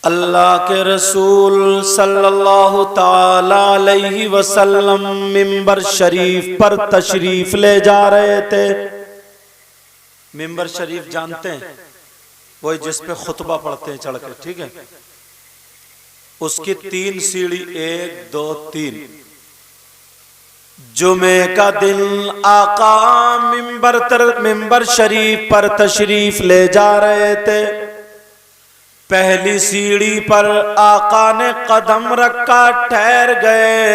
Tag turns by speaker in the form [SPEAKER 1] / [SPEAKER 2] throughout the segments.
[SPEAKER 1] अल्लाह के रसूल सल्लल्लाहु ताला अलैहि वसल्लम मिंबर शरीफ पर तशरीफ ले जा रहे थे। मिंबर शरीफ जानते हैं, वही जिस पे खुतबा पढ़ते हैं चढ़ के, ठीक है। उसकी 3 सीढ़ी, 1 2 3। जुमे का दिन आका मिंबर शरीफ पर तशरीफ ले जा रहे थे। पहली सीढ़ी पर आका ने कदम रखा, ठहर गए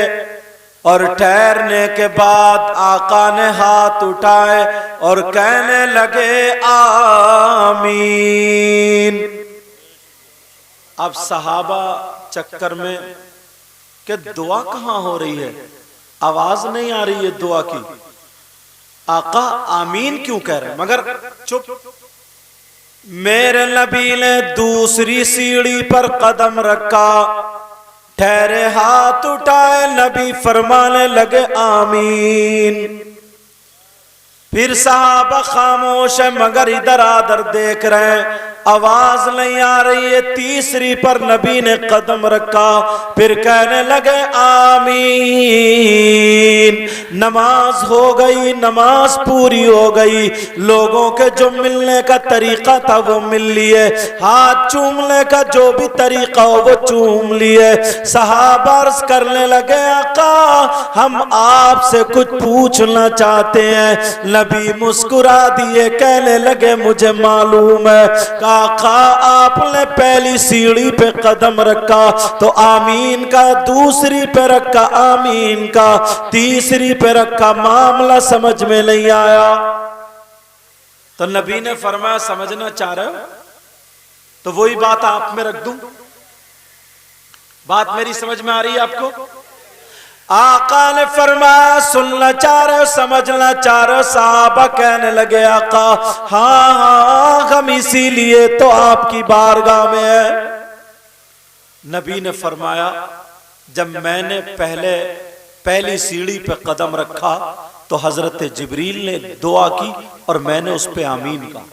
[SPEAKER 1] और ठहरने के बाद आका ने हाथ उठाए और कहने लगे आमीन। अब सहाबा चक्कर में कि दुआ कहां हो रही है, आवाज नहीं आ रही है दुआ की, आका आमीन क्यों कह रहे, मगर चुप। मेरे नबी ने दूसरी सीढ़ी पर कदम रखा, ठहरे, हाथ उठाए, नबी फरमाने लगे आमीन। फिर सहाबा खामोश है मगर इधर आधर देख रहे हैं, आवाज नहीं आ रही है। तीसरी पर नबी ने कदम रखा, फिर कहने लगे आमीन। नमाज हो गई, नमाज पूरी हो गई। लोगों के जो मिलने का तरीका था वो मिल लिए, हाथ चूमने का जो भी तरीका हो वो चूम लिए। सहाबा अर्ज करने लगे आका हम आपसे कुछ पूछना चाहते हैं। नबी मुस्कुरा दिए, कहने लगे मुझे मालूम है। आका आपने पहली सीढ़ी पे कदम रखा तो आमीन का, दूसरी पे रखा आमीन का, तीसरी पे रखा, मामला समझ में नहीं आया। तो नबी ने फरमाया समझना चाह रहे हो तो वही बात आप में रख दूं, बात मेरी समझ में आ रही है आपको? आका ने फरमाया सुनना चाह रहे हो, समझना चाह रहे हो? साहबा कहने लगे आका हाँ हाँ हम इसीलिए तो आपकी बारगाह में है। नबी ने फरमाया जब मैंने पहली सीढ़ी पे कदम रखा तो हजरत जिब्रील ने दुआ की और मैंने उस पे आमीन कहा।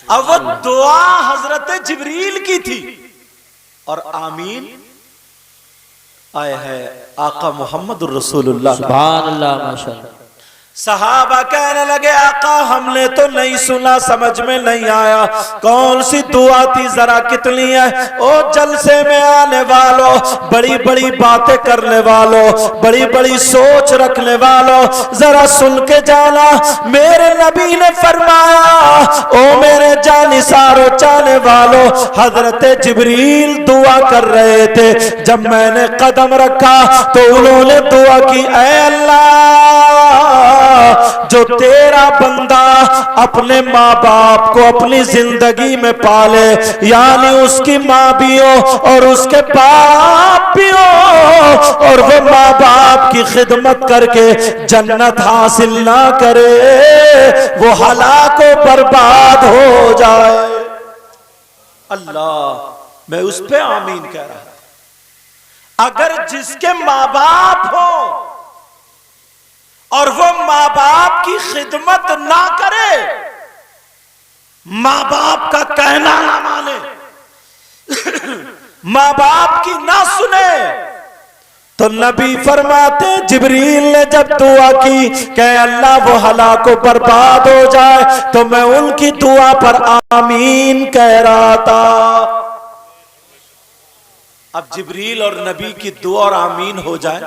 [SPEAKER 1] अब वो दुआ हजरत जिब्रील की थी और आमीन आए है आका मोहम्मद रसूलुल्लाह सुभान अल्लाह माशाअल्लाह। सहाबा कहने लगे आका हमने तो नहीं सुना, समझ में नहीं आया कौन सी दुआ थी, जरा कितनी है? ओ जलसे में आने वालों, बड़ी बड़ी बातें करने वालों, बड़ी बड़ी सोच रखने वालों, जरा सुन के जाना। मेरे नबी ने फरमाया ओ मेरे जानिसारो चाहने वालों, हजरत जिब्रील दुआ कर रहे थे। जब मैंने कदम रखा तो उन्होंने दुआ की, ऐ अल्लाह जो तेरा बंदा अपने माँ बाप को अपनी जिंदगी में पाले, यानी उसकी माँ भी हो और उसके बाप भी हो, और वो माँ बाप की खिदमत करके जन्नत हासिल ना करे, वो हलाक व बर्बाद हो जाए। अल्लाह मैं उस पे आमीन कह रहा। अगर जिसके माँ बाप हो और वो माँ बाप की खिदमत ना करे, माँ बाप का कहना ना माने, माँ बाप की ना सुने, तो नबी फरमाते जिब्रील ने जब दुआ की कि अल्लाह वो हलाक व बर्बाद हो जाए, तो मैं उनकी दुआ पर आमीन कह रहा था। अब जिब्रील और नबी की दुआ और आमीन हो जाए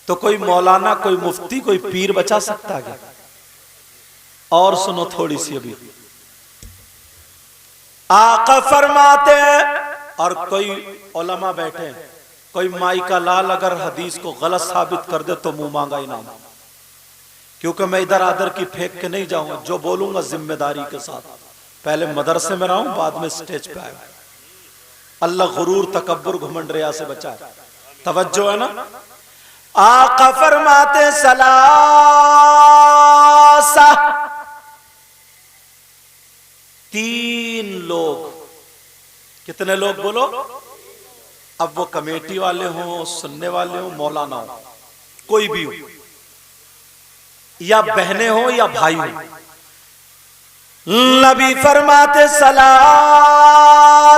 [SPEAKER 1] तो कोई मौलाना, कोई मुफ्ती, कोई पीर बचा सकता है? और सुनो थोड़ी सी अभी। आका फरमाते हैं, और कोई उलमा बैठे, कोई माई का लाल अगर हदीस को गलत साबित कर दे तो मुंह मांगा इनाम, क्योंकि मैं इधर आदर की फेंक के नहीं जाऊंगा, जो बोलूंगा जिम्मेदारी के साथ। पहले मदरसे में रहूं, बाद में स्टेज पे आए। अल्लाह गुरूर, तकब्बुर, घुमंड, रिया से बचाए। तवज्जो है ना? आका फरमाते सलासा, 3 लोग। कितने लोग बोलो? अब वो कमेटी वाले हों, सुनने वाले हों, मौलाना हो, कोई भी हो, या बहनें हो या भाई हो, नबी फरमाते सलासा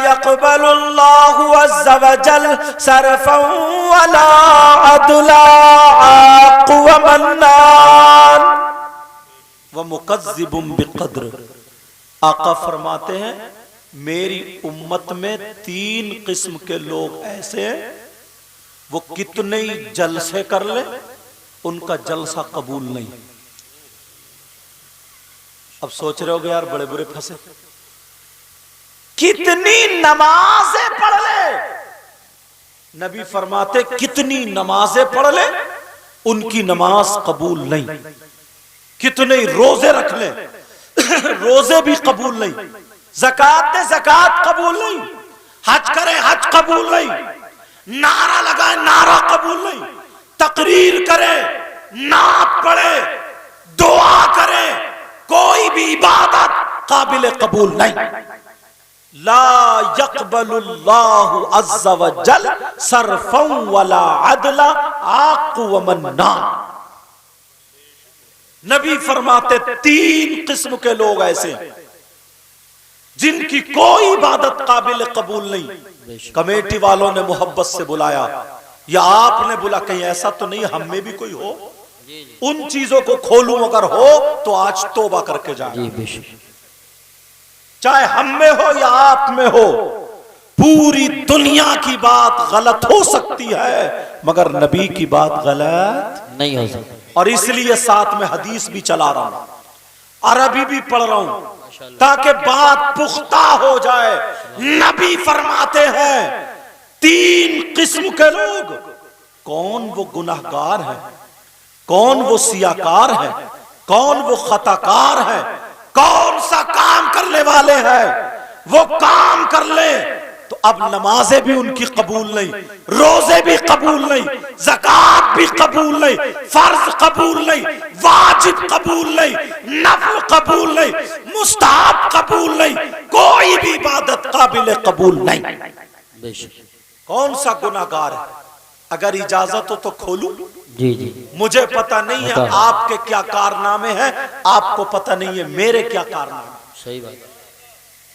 [SPEAKER 1] यक़बलुल्लाहु अज़्ज़ा वजल सरफ़न वला अदला आक़ व मन्नान व मुकज़्ज़िबुन बिक़द्र। आका फरमाते हैं मेरी उम्मत में 3 किस्म के लोग ऐसे हैं, वो कितने ही जलसे कर ले उनका जलसा कबूल नहीं। अब सोच रहे होगे यार बड़े बुरे फंसे, कितनी नमाजें पढ़ ले, नबी फरमाते कितनी नमाजें पढ़ ले उनकी नमाज कबूल नहीं। कितने ही रोजे रख ले रोजे भी कबूल नहीं, ज़कात दे ज़कात कबूल नहीं, हज करे हज कबूल नहीं, नारा लगाए नारा कबूल नहीं, तकरीर करे, नात पढ़े, दुआ करे, कोई भी इबादत काबिल कबूल नहीं। ला यक़बलुल्लाहु अज़्ज़ा वजल सरफ़न वला अदला आक़ व मन्नान। नबी फरमाते 3 किस्म के लोग ऐसे हैं जिनकी कोई इबादत काबिल कबूल नहीं। कमेटी वालों ने मोहब्बत से बुलाया या आपने बुला, कहीं ऐसा तो नहीं हम में भी कोई हो, उन चीजों को खोलूं अगर हो तो आज तौबा करके जाए। चाहे हम में हो या आप में हो, पूरी दुनिया की बात गलत हो सकती है मगर नबी की बात गलत नहीं हो सकती। और इसलिए साथ में हदीस भी चला रहा हूं, अरबी भी पढ़ रहा हूं ताकि बात पुख्ता हो जाए। नबी फरमाते हैं 3 किस्म के लोग, कौन वो गुनाहगार है, कौन वो सियाकार है, कौन वो खताकार है, कौन सा काम करने वाले हैं, वो काम कर ले तो अब नमाजें भी उनकी कबूल नहीं, रोजे भी कबूल नहीं, ज़कात भी कबूल नहीं, फर्ज कबूल नहीं, वाजिब कबूल नहीं, नफल कबूल नहीं, मुस्ताहब कबूल नहीं, कोई भी इबादत काबिल कबूल नहीं। कौन सा गुनाहगार है? अगर इजाजत हो तो खोलूं? जी जी। मुझे पता नहीं है आपके क्या कारनामे हैं, आपको पता नहीं है मेरे क्या कारनामे। सही बात।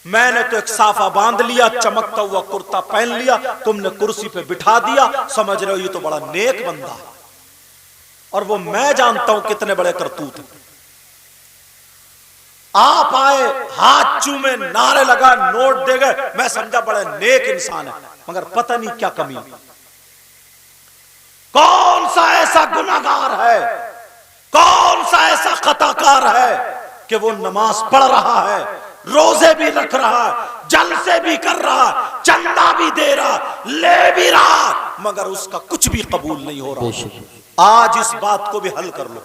[SPEAKER 1] मैंने तो एक साफा बांध लिया, चमकता हुआ कुर्ता पहन लिया, तुमने कुर्सी पे बिठा दिया, समझ रहे हो ये तो बड़ा नेक बंदा है, और वो मैं जानता हूं कितने बड़े करतूत हैं। आप आए, हाथ चूमे, नारे लगा, नोट दे गए, मैं समझा बड़े नेक इंसान है, मगर पता नहीं क्या कमी। कौन सा ऐसा गुनाहगार है, कौन सा ऐसा खताकार है कि वो नमाज पढ़ रहा है, रोजे भी रख रहा, जलसे भी कर रहा, चंदा भी दे रहा, ले भी रहा, मगर उसका कुछ भी कबूल नहीं हो रहा। आज इस बात को भी हल कर लो,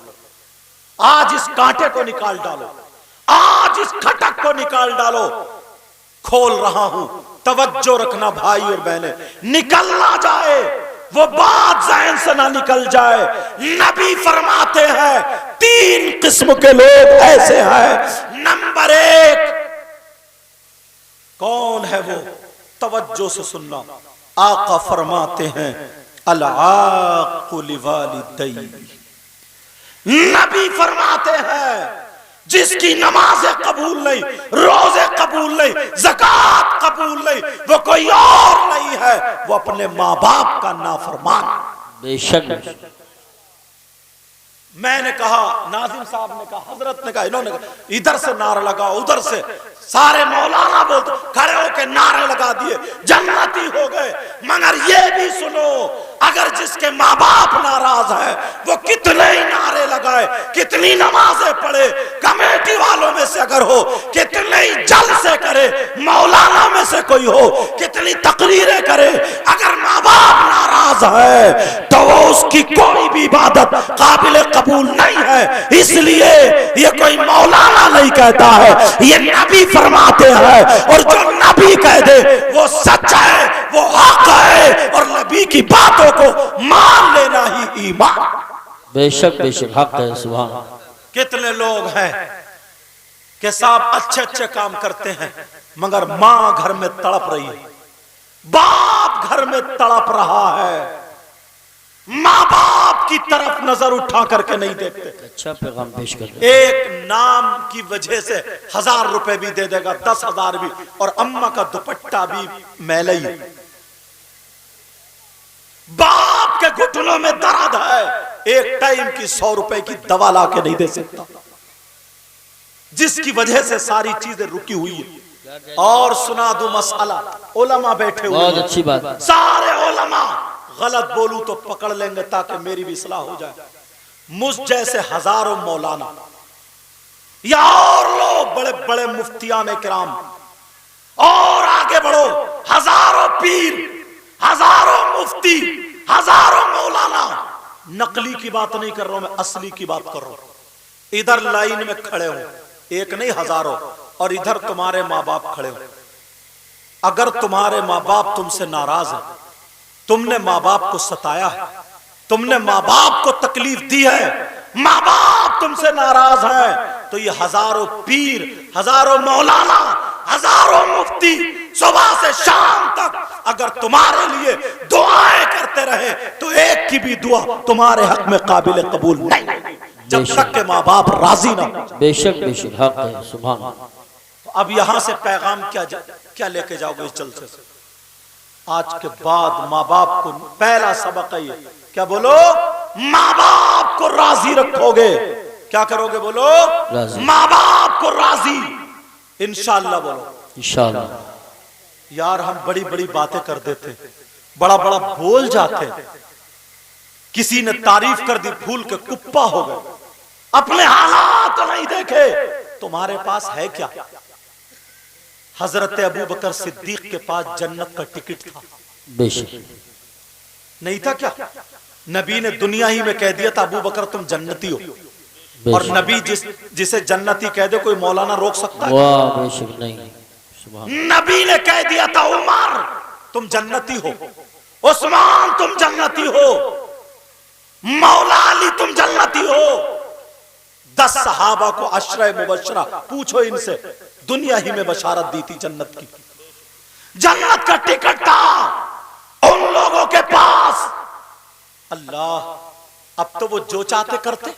[SPEAKER 1] आज इस कांटे को निकाल डालो, आज इस खटक को निकाल डालो। खोल रहा हूं, तवज्जो रखना भाई और बहनें, निकल ना जाए वो बात ज़हन से ना निकल जाए। नबी फरमाते हैं 3 किस्म के लोग ऐसे हैं। नंबर 1 कौन है वो? तवज्जो से सुनना। आका फरमाते हैं अल-आक़ु लिवालिदैहि। नबी फरमाते हैं जिसकी नमाजें कबूल नहीं, रोजे कबूल नहीं, ज़कात कबूल नहीं, वो कोई और नहीं है, वो अपने माँ बाप का नाफरमान। बेशक। मैंने कहा, नाज़िम साहब ने कहा, हजरत ने कहा, इन्होंने कहा, इधर से नारा लगा, उधर से, सारे मौलाना बोलते खड़े होके नारे लगा दिए, जन्नती हो गए। मगर ये भी सुनो, अगर जिसके माँ बाप नाराज है वो कितने ही नारे लगाए, कितनी नमाजें पढ़े, कमेटी वालों में से अगर हो, कितने ही जलसे करे, मौलाना में से कोई हो, कितनी तकरीरें करे, अगर माँ बाप नाराज है तो वो उसकी कोई भी इबादत काबिल कबूल नहीं है। इसलिए ये कोई मौलाना नहीं कहता है, ये नबी फरमाते हैं, और जो नबी कह दे वो सच है, वो हक है, और नबी की बातों को मान लेना ही ईमान। बेशक बेशक हक है। सुभान। कितने लोग हैं कि साहब अच्छे अच्छे काम करते हैं मगर मां घर में तड़प रही है, बाप घर में तड़प रहा है, माँ बाप की तरफ नजर उठा करके नहीं देखते।
[SPEAKER 2] अच्छा पैगाम पेश कर।
[SPEAKER 1] एक नाम की वजह से 1000 रुपए भी दे देगा, 10,000 भी, और अम्मा का दुपट्टा भी मैला ही। बाप के घुटनों में दर्द है, एक टाइम की 100 रुपए की दवा ला के नहीं दे सकता, जिसकी वजह से सारी चीजें रुकी हुई है। और सुना दो मसाला, उलमा बैठे हुए,
[SPEAKER 2] बहुत अच्छी बात,
[SPEAKER 1] सारे उलमा, गलत बोलूं तो पकड़ लेंगे ताकि मेरी भी इस्लाह हो जाए। मुझ जैसे हजारों मौलाना या और लोग, बड़े बड़े मुफ्तियान किराम, और आगे बढ़ो, हजारों पीर, हजारों मुफ्ती, हजारों मौलाना। नकली की बात नहीं कर रहा हूं मैं, असली की बात कर रहा हूं। इधर लाइन में खड़े हो, एक नहीं हजारों, और इधर तुम्हारे माँ बाप खड़े हो। अगर तुम्हारे माँ बाप तुमसे नाराज है, तुमने माँ बाप को सताया है, तुमने माँ बाप को तकलीफ दी है, माँ बाप तुमसे नाराज है, तो ये हजारों पीर, हजारों मौलाना, हजारों मुफ्ती सुबह से शाम तक अगर तुम्हारे लिए दुआएं करते रहे तो एक की भी दुआ तुम्हारे हक में काबिल कबूल नहीं, जब तक के माँ बाप राजी ना।
[SPEAKER 2] बेशक बेशक हक है, सुभान।
[SPEAKER 1] अब यहां से पैगाम क्या लेके जाओगे इस जलसे से? आज के बाद माँ बाप को पहला सबक है ये, क्या बोलो? माँ बाप को राजी रखोगे। क्या करोगे? बोलो माँ बाप को राजी, इंशाअल्लाह बोलो
[SPEAKER 2] इंशाअल्लाह।
[SPEAKER 1] यार हम बड़ी बड़ी बातें कर देते, बड़ा बड़ा बोल जाते, किसी ने तारीफ कर दी, फूल के कुप्पा हो गए, अपने हालात तो नहीं देखे। तुम्हारे पास है क्या? हजरत अबू बकर सिद्दीक के पास जन्नत का टिकट था,
[SPEAKER 2] बेशक
[SPEAKER 1] नहीं था क्या? नबी ने दुनिया ही में कह दिया था अबू बकर तुम जन्नती हो, और नबी जिसे जन्नती कह दे कोई मौलाना रोक सकता है?
[SPEAKER 2] वाह बेशक नहीं।
[SPEAKER 1] नबी ने कह दिया था उमर तुम जन्नती हो, उस्मान तुम जन्नती हो, मौला अली तुम जन्नती हो। 10 सहाबा को अशरा मुबशरा, पूछो इनसे, दुनिया ही में बशारत दी थी जन्नत की, जन्नत का टिकट था उन लोगों के पास। अल्लाह, अब तो वो जो चाहते करते।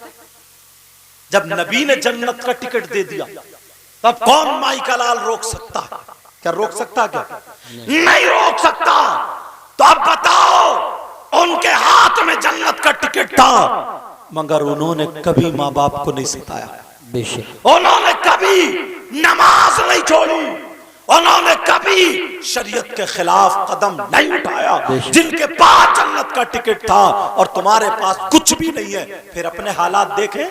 [SPEAKER 1] जब नबी ने जन्नत का टिकट दे दिया तब कौन माई का लाल रोक सकता? क्या रोक सकता? क्या नहीं रोक सकता। तो अब बताओ, उनके हाथ में जन्नत का टिकट था, मगर उन्होंने कभी माँ बाप को नहीं सताया, उन्होंने कभी नमाज नहीं छोड़ी, उन्होंने कभी शरीयत के खिलाफ कदम नहीं उठाया। जिनके पास जन्नत का टिकट था और तुम्हारे पास कुछ भी नहीं है, फिर अपने हालात देखें।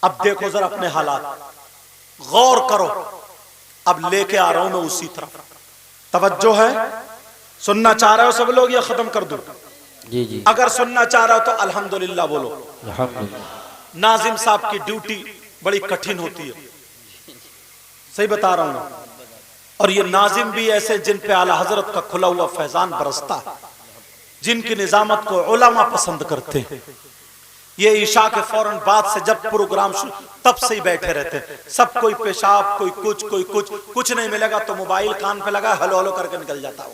[SPEAKER 1] अब देखो जरा अपने हालात, गौर करो। अब लेके आ रहा हूं मैं उसी तरफ, तवज्जो है? सुनना चाह रहे हो सब लोग या खत्म कर दूं?
[SPEAKER 2] जी जी।
[SPEAKER 1] अगर सुनना चाह रहे हो तो अल्हम्दुलिल्लाह बोलो। नाजिम साहब की ड्यूटी बड़ी कठिन होती है, सही बता रहा हूं। और ये नाजिम भी ऐसे जिन पे आला हजरत का खुला हुआ फैजान बरसता है, जिनकी निजामत को उलमा पसंद करते हैं। ये ईशा के फौरन बाद से जब प्रोग्राम शुरू, तब से ही बैठे रहते हैं। सब कोई पेशाब, कोई कुछ नहीं मिलेगा तो मोबाइल कान पे लगा हलो हलो करके निकल जाता हो।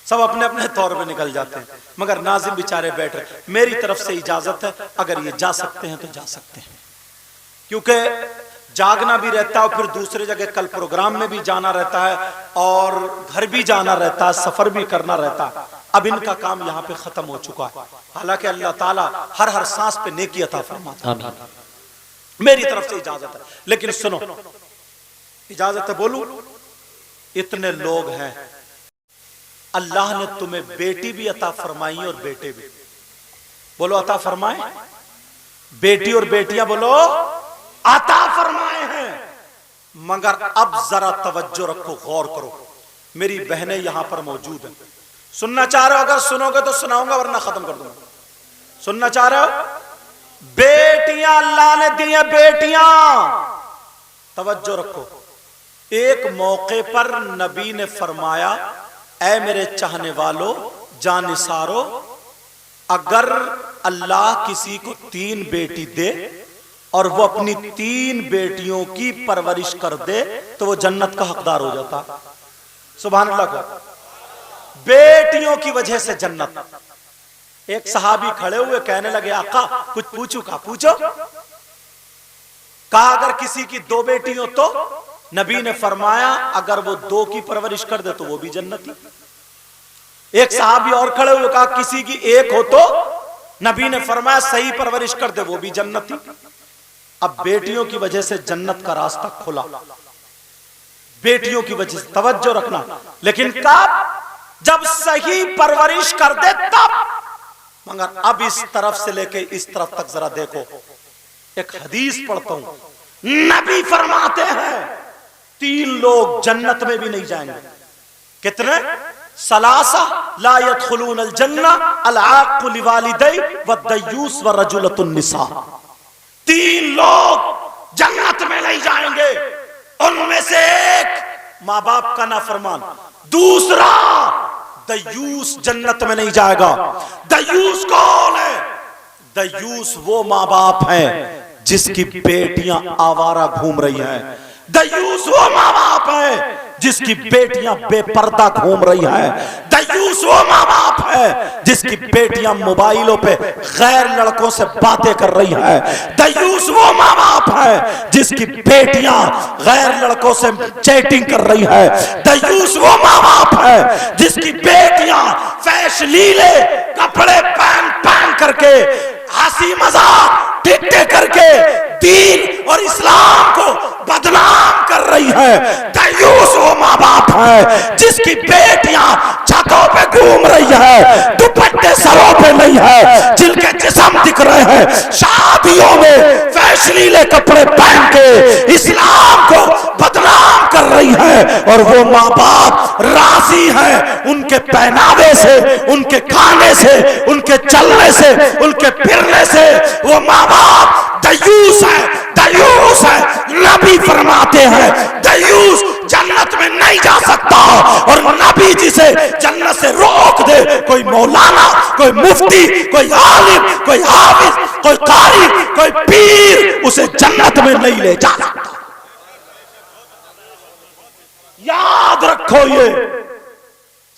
[SPEAKER 1] सब अपने अपने तौर पे निकल जाते हैं, मगर नाजिम बेचारे बैठे। मेरी तरफ से इजाजत है, अगर ये जा सकते हैं तो जा सकते हैं, क्योंकि जागना भी रहता है और फिर दूसरी जगह कल प्रोग्राम में भी जाना रहता है और घर भी जाना रहता है, सफर भी करना रहता है। अब इनका काम यहाँ पे खत्म हो चुका है। हालांकि अल्लाह ताला हर सांस पे नेकी अता फरमाता है। मेरी तरफ से इजाजत है, लेकिन सुनो, इजाजत है बोलूं? इतने लोग हैं, अल्लाह ने तुम्हें बेटी भी अता फरमाई और बेटे भी। बोलो अता फरमाए। बेटी और बेटियां बोलो अता फरमाए हैं। मगर अब जरा तवज्जो रखो, गौर करो। मेरी बहनें यहां पर मौजूद हैं, सुनना चाह रहे हो? अगर सुनोगे तो सुनाऊंगा, वरना खत्म कर दूंगा। सुनना चाह रहे हो? बेटियां अल्लाह ने दी हैं, बेटियां। तवज्जो रखो। एक मौके पर नबी ने फरमाया, ऐ मेरे चाहने वालों, जानिसारो, अगर अल्लाह किसी को 3 बेटी दे और वो अपनी 3 बेटियों की परवरिश कर दे तो वो जन्नत का हकदार हो जाता। सुभान अल्लाह। बेटियों की वजह से जन्नत। एक सहाबी खड़े हुए कहने लगे आका कुछ पूछू का पूछो। कहा अगर किसी की 2 बेटी हो तो? नबी ने फरमाया अगर वो 2 की परवरिश कर दे तो वो भी जन्नती। एक सहाबी और खड़े हुए कहा किसी की 1 हो तो? नबी ने फरमाया सही परवरिश कर दे वो भी जन्नती। अब बेटियों की वजह से जन्नत का रास्ता खुला, बेटियों की वजह से, तवज्जो रखना। लेकिन कब? जब सही परवरिश कर दे तब। मगर अब इस तरफ से लेके इस तरफ तक जरा देखो, एक हदीस पढ़ता हूं, नबी फरमाते हैं 3 लोग जन्नत में भी नहीं जाएंगे। कितने? सलासा ला यदखुलून अल जन्ना अल आक़ु लिवालिदै व दय्यूस व रजुलतुन निसा। 3 लोग जन्नत में नहीं जाएंगे, उनमें से एक माँ बाप का नाफरमान, दूसरा दय्यूस जन्नत में नहीं जाएगा। दय्यूस कौन है? दय्यूस वो माँ बाप हैं जिसकी बेटियां आवारा घूम रही हैं। दय्यूस वो माँ बाप है जिसकी बेटियां बेपर्दा घूम रही हैं। दय्यूस वो माँ बाप है जिसकी बेटियां मोबाइलों पे गैर लड़कों से बातें कर रही हैं। दय्यूस वो माँ बाप है जिसकी बेटियां गैर लड़कों से चैटिंग कर रही है। दय्यूस वो माँ बाप है जिसकी बेटियां फैशनीले कपड़े पहन करके हंसी मजाक टिकटे करके दीन और इस्लाम को बदनाम कर रही है। दय्यूस वो माँ बाप है जिसकी बेटियां छतों पे घूम रही है, दुपट्टे सरों पे नहीं है, जिनके जिस्म दिख रहे हैं, शादियों में फैशनीले कपड़े पहन के इस्लाम को बदनाम कर रही है। और वो माँ बाप राजी है उनके पहनावे से, उनके खाने से, उनके चलने से, उनके फिरने से। वो माँ बाप दय्यूस है, दय्यूस है। नबी फरमाते हैं दय्यूस जन्नत में नहीं जा सकता। और नबी जिसे जन्नत से रोक दे, कोई मौलाना, कोई मुफ्ती, कोई आलिम, कोई हाफिज, कोई कारी, कोई पीर उसे जन्नत में नहीं ले जा सकता। याद रखो ये।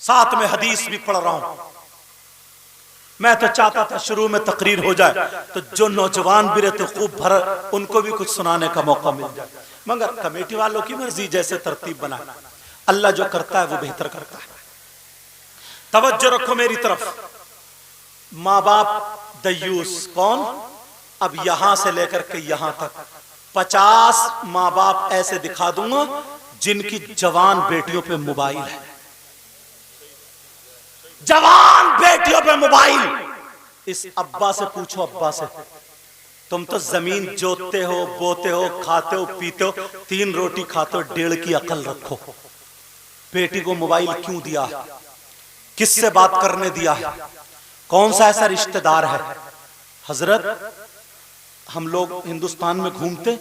[SPEAKER 1] साथ में हदीस भी पढ़ रहा हूं। मैं तो चाहता था शुरू में तकरीर हो जाए तो जो नौजवान भी रहते खूब भर उनको भी कुछ सुनाने का मौका मिल जाए, मगर कमेटी वालों की मर्जी, जैसे तरतीब बना। अल्लाह जो करता है वो बेहतर करता है। तवज्जो रखो मेरी तरफ। माँ बाप दय्यूस कौन? अब यहां से लेकर के यहां तक 50 माँ बाप ऐसे दिखा दूंगा जिनकी जवान बेटियों पे मोबाइल है। जवान बेटियों पे मोबाइल। इस अब्बा से पूछो, अब्बा से, तुम तो जमीन जोतते हो, बोते हो, खाते हो, पीते हो, 3 रोटी खाते हो, 1.5 की अकल रखो। बेटी को मोबाइल क्यों दिया है? किससे बात करने दिया है? कौन सा ऐसा रिश्तेदार है? हजरत, हम लोग हिंदुस्तान में घूमते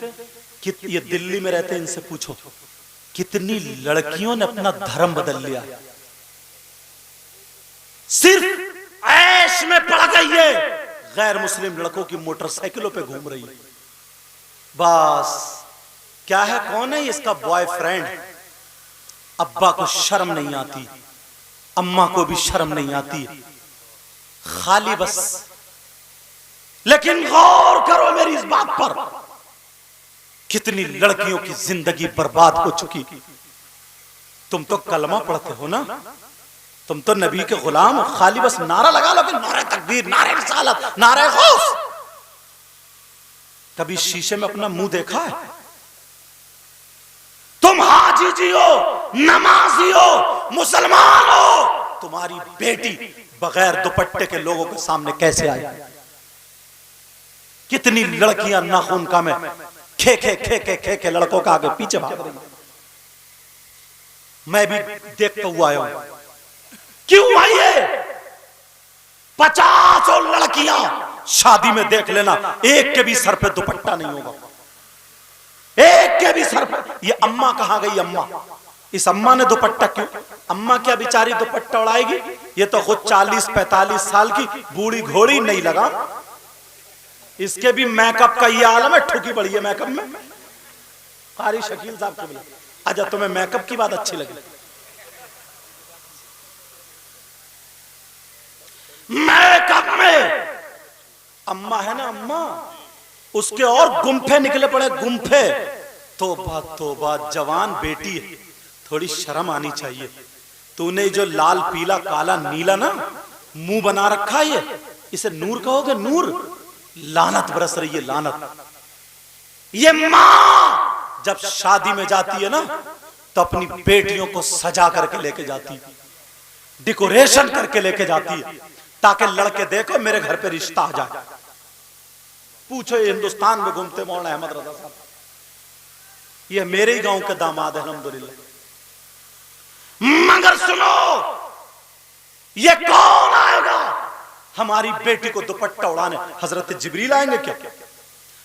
[SPEAKER 1] कि ये दिल्ली में रहते, इनसे पूछो कितनी लड़कियों ने अपना धर्म बदल लिया। सिर्फ ऐश में पड़ गई है, गैर मुस्लिम लड़कों की मोटरसाइकिलों पे घूम रही है। बस क्या है, कौन है इसका बॉयफ्रेंड? अब्बा को शर्म नहीं आती, अम्मा को भी शर्म नहीं आती, खाली बस। लेकिन गौर करो मेरी इस बात पर, कितनी लड़कियों की जिंदगी बर्बाद हो चुकी। तुम तो कलमा पढ़ते हो ना, तुम तो नबी के गुलाम हो, खाली बस नारा लगा लो कि नारे तकबीर, नारे रिसालत, नारे गौस। कभी शीशे में अपना मुंह देखा है? तुम हाजी जी हो, नमाजी हो, मुसलमान हो, तुम्हारी बेटी बगैर दुपट्टे के लोगों के सामने कैसे आई? कितनी लड़कियां नाखून का में खे खे खे खे खे खे लड़कों का आगे पीछे भाग रही। मैं भी देखता हुआ आया हूं। क्यों आई है? 50 लड़कियां शादी में देख लेना, एक के भी सर पे दुपट्टा नहीं होगा, एक के भी सर पे। ये अम्मा कहां गई? अम्मा, इस अम्मा ने दुपट्टा क्यों? अम्मा क्या बेचारी दुपट्टा उड़ाएगी? ये तो खुद 40-45 साल की बूढ़ी घोड़ी, नहीं लगा इसके भी मेकअप का ये आलम है, ठुकी पड़ी है मेकअप में। कारी शकील साहब को बोला, अच्छा तुम्हें मेकअप की बात अच्छी लगी? मेकअप में अम्मा है ना अम्मा, उसके और गुम्फे निकले पड़े, गुम्फे। तौबा तौबा, जवान बेटी है, थोड़ी शर्म आनी चाहिए। तूने जो लाल पीला काला नीला ना मुंह बना रखा है, इसे नूर कहोगे? नूर? लानत बरस रही है, लानत। ये माँ जब शादी में जाती है ना तो अपनी बेटियों को सजा करके लेके जाती है, डेकोरेशन करके लेके जाती है, ताकि लड़के देखो मेरे घर पे रिश्ता आ जाए। पूछो ये हिंदुस्तान में घूमते मौलाना अहमद रजा साहब, ये मेरे ही गांव के दामाद है अल्हम्दुलिल्लाह। मगर सुनो, ये कौन आएगा हमारी बेटी को दुपट्टा उड़ाने? हजरत जिब्रील आएंगे क्या?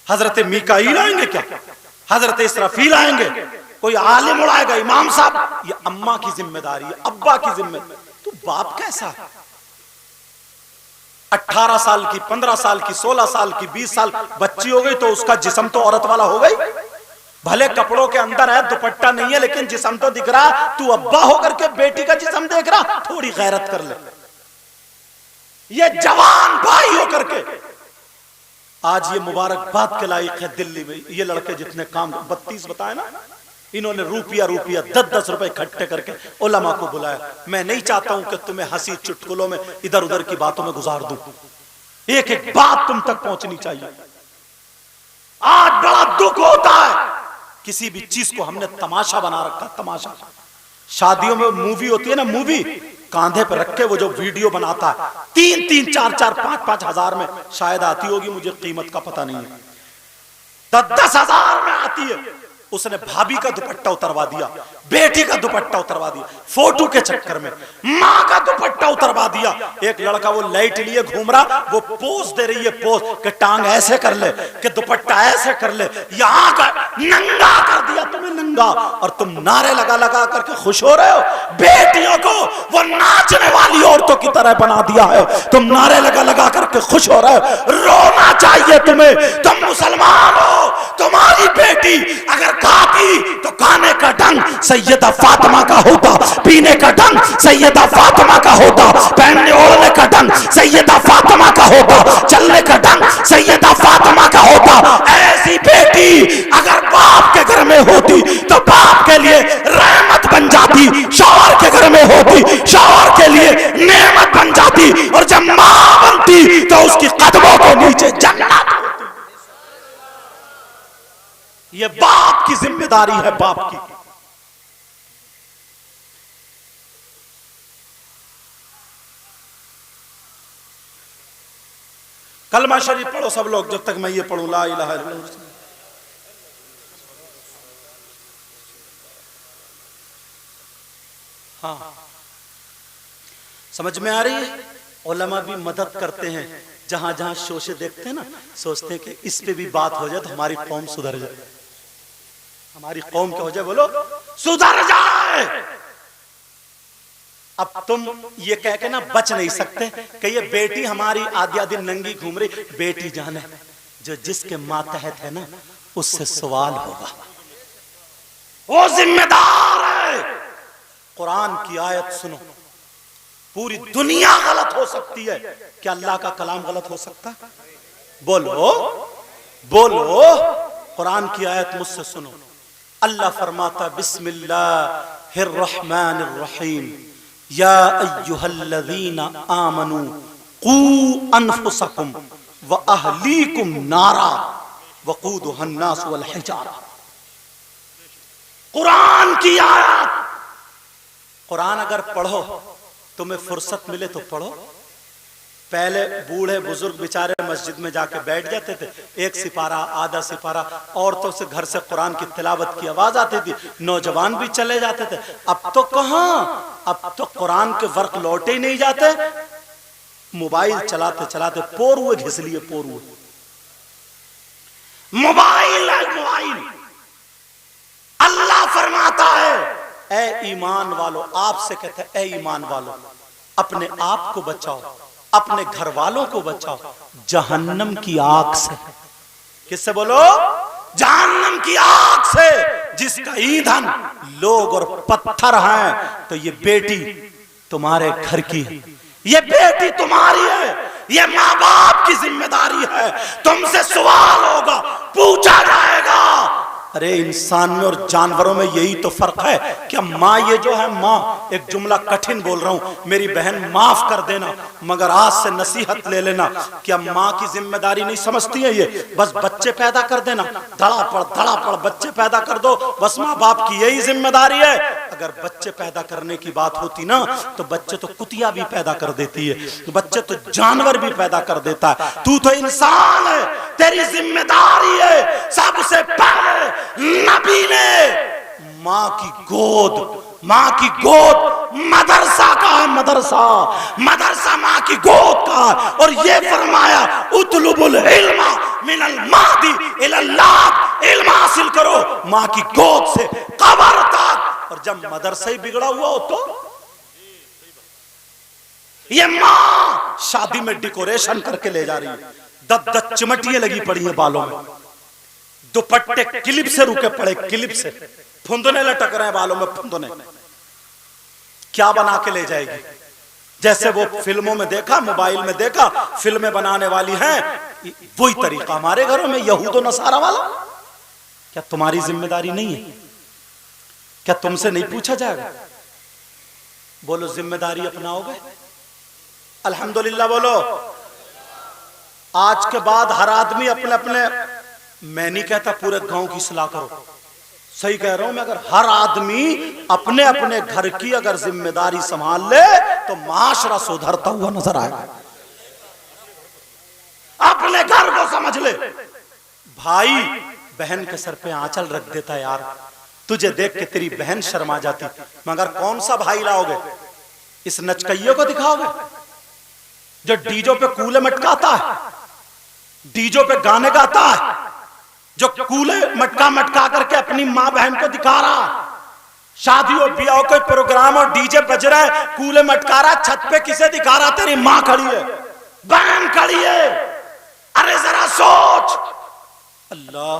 [SPEAKER 1] हजरत मीकाईल आएंगे क्या? हजरत इसराफील आएंगे? कोई आलिम उड़ाएगा? इमाम साहब? ये अम्मा की जिम्मेदारी है, अब्बा की जिम्मेदारी। तो बाप कैसा है? 18 साल की, 15 साल की, 16 साल की, 20 साल बच्ची हो गई तो उसका जिस्म तो औरत वाला हो गई। भले कपड़ों के अंदर है, दुपट्टा नहीं है, लेकिन जिस्म तो दिख रहा। तू अब्बा होकर के बेटी का जिस्म देख रहा, थोड़ी गैरत कर ले। ये जवान भाई होकर के आज ये मुबारकबाद के लायक है दिल्ली में, ये लड़के जितने काम 32 बताए ना, इन्होंने रुपया 10-10 रुपए इकट्ठे करके उलमा को बुलाया। मैं नहीं चाहता हूं कि तुम्हें हंसी चुटकुलों में इधर उधर की बातों में गुजार दूं, एक एक बात तुम तक पहुंचनी चाहिए। आज बड़ा दुख होता है, किसी भी चीज को हमने तमाशा बना रखा, तमाशा। शादियों में मूवी होती है ना, मूवी कांधे पर रख के वो जो वीडियो बनाता है, 3-3, 4-4, 5-5 हजार में शायद आती होगी, मुझे कीमत का पता नहीं है, 10-10 हजार में आती है। उसने भाभी का दुपट्टा उतरवा दिया, बेटी का दुपट्टा उतरवा दिया, फोटो के चक्कर में माँ का दुपट्टा उतरवा दिया। एक लड़का वो लाइट लिए घूम रहा, वो पोज दे रही है, पोज कि टांग ऐसे कर ले, कि दुपट्टा ऐसे कर ले, यहाँ का नंगा कर दिया तुम्हें, नंगा। और तुम नारे लगा लगा करके खुश हो रहे हो। बेटियों को वो नाचने वाली औरतों की तरह बना दिया है, तुम नारे लगा लगा करके खुश हो रहे हो। रोना चाहिए तुम्हें, तुम मुसलमान हो। तुम्हारी बेटी अगर खाती तो खाने का ढंग सैयदा फातिमा का होता, पीने का ढंग सैयदा फातिमा का होता, पहनने ओढ़ने का ढंग सैयदा फातिमा का होता, चलने का ढंग सैयदा फातिमा का होता। ऐसी बेटी अगर बाप के घर में होती तो बाप के लिए रहमत बन जाती, शौहर के घर में होती शौहर के लिए नेमत बन जाती, और जब मां बनती तो उसकी कदमों के नीचे जन्नत। ये बाप की जिम्मेदारी है, बाप की। कलमा शरीफ पढ़ो सब लोग, जब तक मैं ये पढ़ूं ला इलाहा इल्लल्लाह। हाँ, समझ में आ रही है? उलमा भी मदद करते हैं, जहां जहां शोशे देखते हैं ना, सोचते हैं कि इस पे भी बात हो जाए तो हमारी कौम सुधर जाए, हमारी कौम क्या हो जाए, बोलो सुधर जाए। अब तुम ये कह के ना बच नहीं सकते कि ये बेटी हमारी आधी आधी नंगी घूम रही। बेटी जाने जो जिसके मातहत है ना, उससे सवाल होगा, वो जिम्मेदार है। कुरान की आयत सुनो, पूरी दुनिया गलत हो सकती है, क्या अल्लाह का कलाम गलत हो सकता है? बोलो बोलो, कुरान की आयत मुझसे सुनो। अल्लाह फरमाता बिस्मिल्लाहिर रहमानिर रहीम, या अय्युहल्लज़ीना आमनू कू अनफुसकुम व अहलीकुम नारा वक़ूदुहन नास वल हिजारा। कुरान की आयत। कुरान अगर पढ़ो, तुम्हें फुर्सत मिले तो पढ़ो। पहले बूढ़े बुजुर्ग बेचारे मस्जिद में जाके बैठ जाते थे, एक सिपारा आधा सिपारा, औरतों से घर से कुरान की तिलावत की आवाज आती थी, नौजवान भी चले जाते थे। अब तो कहां, अब तो कुरान के वर्क लौटे ही नहीं जाते, मोबाइल चलाते चलाते पोर हुए घिस लिए, पोर हुए। Mobile mobile. अल्लाह फरमाता है ए ईमान वालों, आपसे कहते हैं ए ईमान वालों, अपने आप को बचाओ, अपने घर वालों को बचाओ जहन्नम की आग से। किससे बोलो? जहन्नम की आग से, जिसका ईंधन लोग और पत्थर हैं। तो ये बेटी तुम्हारे घर की है, ये बेटी तुम्हारी है, ये माँ बाप की जिम्मेदारी है, तुमसे सवाल होगा, पूछा जाएगा। अरे इंसान में और जानवरों में यही तो फर्क है। क्या माँ ये जो है माँ, एक जुमला कठिन बोल रहा हूं, मेरी बहन माफ कर देना, मगर आज से नसीहत ले लेना, क्या माँ की जिम्मेदारी नहीं समझती है ये? बस बच्चे पैदा कर देना, धड़ा पड़ बच्चे पैदा कर दो, बस माँ बाप की यही जिम्मेदारी है। अगर बच्चे पैदा करने की बात होती ना तो बच्चे तो कुतिया भी पैदा कर देती है, बच्चे तो जानवर भी पैदा कर देता है। तू तो इंसान है, तेरी जिम्मेदारी है सबसे पहले नबी ने माँ की गोद मदरसा का है, मदरसा माँ की गोद का है। और ये फरमाया उतलुबुल इल्मा मिनल महदी इलल लाद, इल्म हासिल करो माँ की गोद से कब्र तक। और जब मदरसा ही बिगड़ा हुआ हो तो ये माँ शादी में डेकोरेशन करके ले जा रही है, 10 चिमटियां लगी पड़ी है बालों में, दुपट्टे क्लिप से रुके पड़े, क्लिप से फुंदने लटक रहे हैं बालों में, फुंदने। क्या बना के ले जाएगी? जैसे वो फिल्मों में देखा, मोबाइल में देखा, फिल्में बनाने वाली हैं, वही तरीका हमारे घरों में यहूद और नसारा वाला। क्या तुम्हारी जिम्मेदारी नहीं है? क्या तुमसे नहीं पूछा जाएगा? बोलो जिम्मेदारी अपनाओगे? अल्हम्दुलिल्लाह बोलो। आज के बाद हर आदमी अपने अपने, मैं नहीं कहता पूरे गांव की सलाह करो, सही कह रहा हूं मैं, अगर हर आदमी अपने अपने घर की अगर जिम्मेदारी संभाल ले तो माशरा सुधरता हुआ नजर आएगा। अपने घर को समझ ले। भाई बहन के सर पे आंचल रख देता है यार, तुझे देख के तेरी बहन शर्मा जाती, मगर कौन सा भाई लाओगे? इस नचकइये को दिखाओगे जो डीजो पे कूले मटकाता है, डीजो पे गाने गाता है, जो कूले मटका करके अपनी माँ बहन को दिखा रहा। शादियों ब्याह कोई प्रोग्राम और डीजे बज रहा है, कूले मटका रहा, छत पे किसे दिखा रहा? तेरी माँ खड़ी है, बहन खड़ी है। अरे जरा सोच। अल्लाह।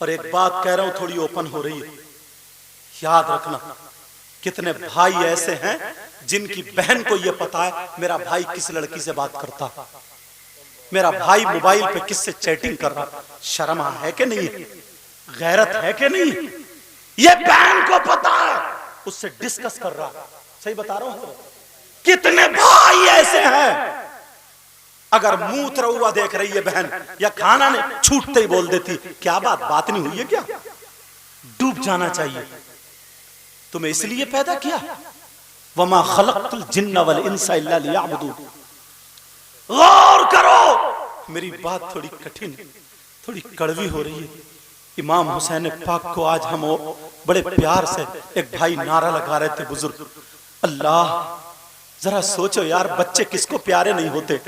[SPEAKER 1] और एक बात कह रहा हूं, थोड़ी ओपन हो रही है, याद रखना, कितने भाई ऐसे हैं जिनकी बहन को यह पता है मेरा भाई किस लड़की से बात करता, मेरा भाई मोबाइल पे किससे चैटिंग कर रहा। शर्म है कि नहीं? गैरत है कि नहीं? ये बहन को पता है, उससे डिस्कस कर रहा। सही बता रहा हूं। कितने भाई ऐसे हैं, अगर मुंह उतरा हुआ देख रही है बहन या खाना ने छूटते ही बोल देती, क्या बात नहीं हुई है क्या? डूब जाना चाहिए। तुम्हें इसलिए पैदा किया, वमा खलक़तुल जिन्ना वल इंसा इल्ला लियअबुदून। गौर करो, मेरी बात थोड़ी कठिन, थोड़ी कड़वी हो रही है। इमाम हुसैन पाक को आज हम बड़े प्यार से एक भाई नारा लगा रहे थे, बुजुर्ग। अल्लाह, जरा सोचो यार, बच्चे किसको प्यारे नहीं होते?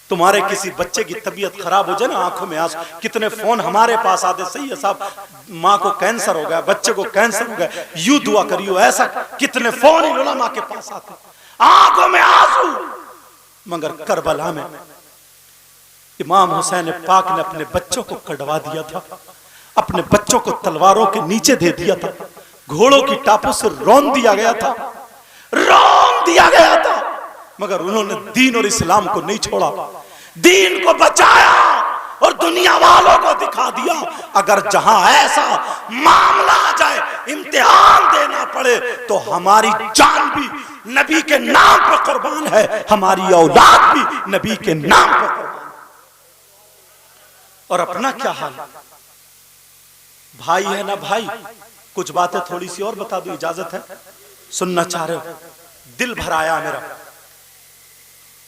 [SPEAKER 1] तुम्हारे किसी बच्चे की तबीयत खराब हो जाए ना, आंखों में आंसू, कितने फोन हमारे पास आते, सही है साहब, माँ को कैंसर हो गया, बच्चे को कैंसर हो गया, यूं दुआ करियो, ऐसा कितने फोन उलमा के पास आते, आंखों में आंसू। मगर करबला में इमाम हुसैन पाक ने अपने बच्चों को कटवा दिया था, अपने बच्चों को तलवारों के नीचे दे दिया था, घोड़ों की टापों से रौंद दिया गया था, रौंद दिया गया था, मगर उन्होंने दीन और इस्लाम को नहीं छोड़ा, दीन को बचाया और दुनिया वालों को दिखा दिया। अगर जहां ऐसा मामला आ जाए, इम्तिहान देना पड़े, तो हमारी जान भी नबी के नाम पर कुर्बान है, हमारी औलाद भी नबी के नाम पर कुर्बान। और अपना क्या हाल? भाई है ना भाई, कुछ बातें थोड़ी सी और बता दो, इजाजत है? सुनना चाह रहे हो? दिल भर आया मेरा।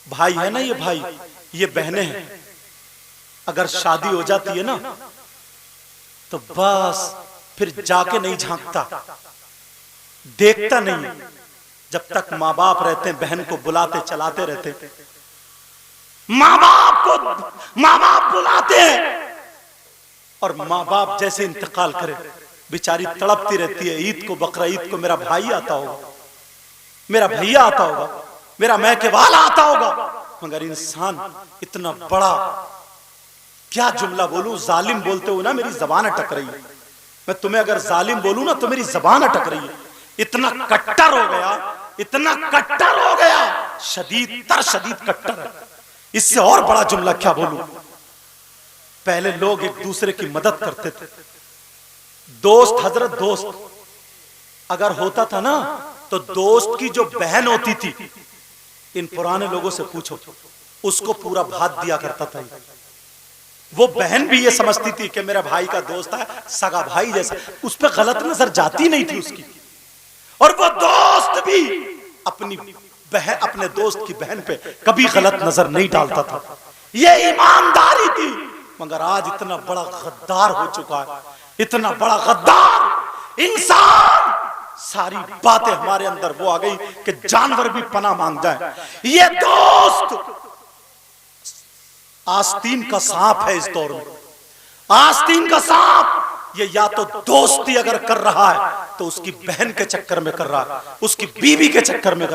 [SPEAKER 1] भाई है ना ये भाई, ये बहनें हैं, अगर शादी हो जाती है ना तो बस फिर जाके नहीं झांकता, देखता नहीं, जब तक माँ बाप रहते हैं बहन को बुलाते चलाते रहते, माँ बाप बुलाते हैं, और माँ बाप जैसे इंतकाल करे बेचारी तड़पती रहती है। ईद को, बकरा ईद को मेरा भाई आता होगा, मेरा भैया आता होगा, मेरा मैके वाला आता होगा, मगर इंसान इतना बड़ा, क्या जुमला बोलूं, जालिम बोलते हो ना मेरी जबान अटक रही है। मैं तुम्हें अगर जालिम बोलूं ना तो मेरी जबान अटक रही है। इतना कट्टर हो गया, इतना कट्टर हो गया, शदीद तर शदीद कट्टर है। इससे और बड़ा जुमला क्या बोलूं। पहले लोग एक दूसरे की मदद करते थे। दोस्त हजरत दोस्त अगर होता था ना, तो दोस्त की जो बहन होती थी, इन पुराने लोगों से पूछो, उसको पूरा भात दिया करता था। वो बहन भी ये समझती थी कि मेरा भाई का दोस्त है, सगा भाई जैसा, उस पर गलत नजर जाती नहीं थी उसकी। और वो दोस्त भी अपनी बहन, अपने दोस्त की बहन पे कभी गलत नजर नहीं डालता था। ये ईमानदारी थी। मगर आज इतना बड़ा गद्दार हो चुका है, इतना बड़ा गद्दार इंसान, सारी बातें हमारे अंदर वो आ गई कि जानवर भी पनाह मांग जाए। ये दोस्त आस्तीन का सांप है इस दौर में। आस्तीन का सांप ये या तो दोस्ती अगर कर रहा है तो उसकी बहन के चक्कर में कर रहा है, उसकी बीवी के चक्कर में कर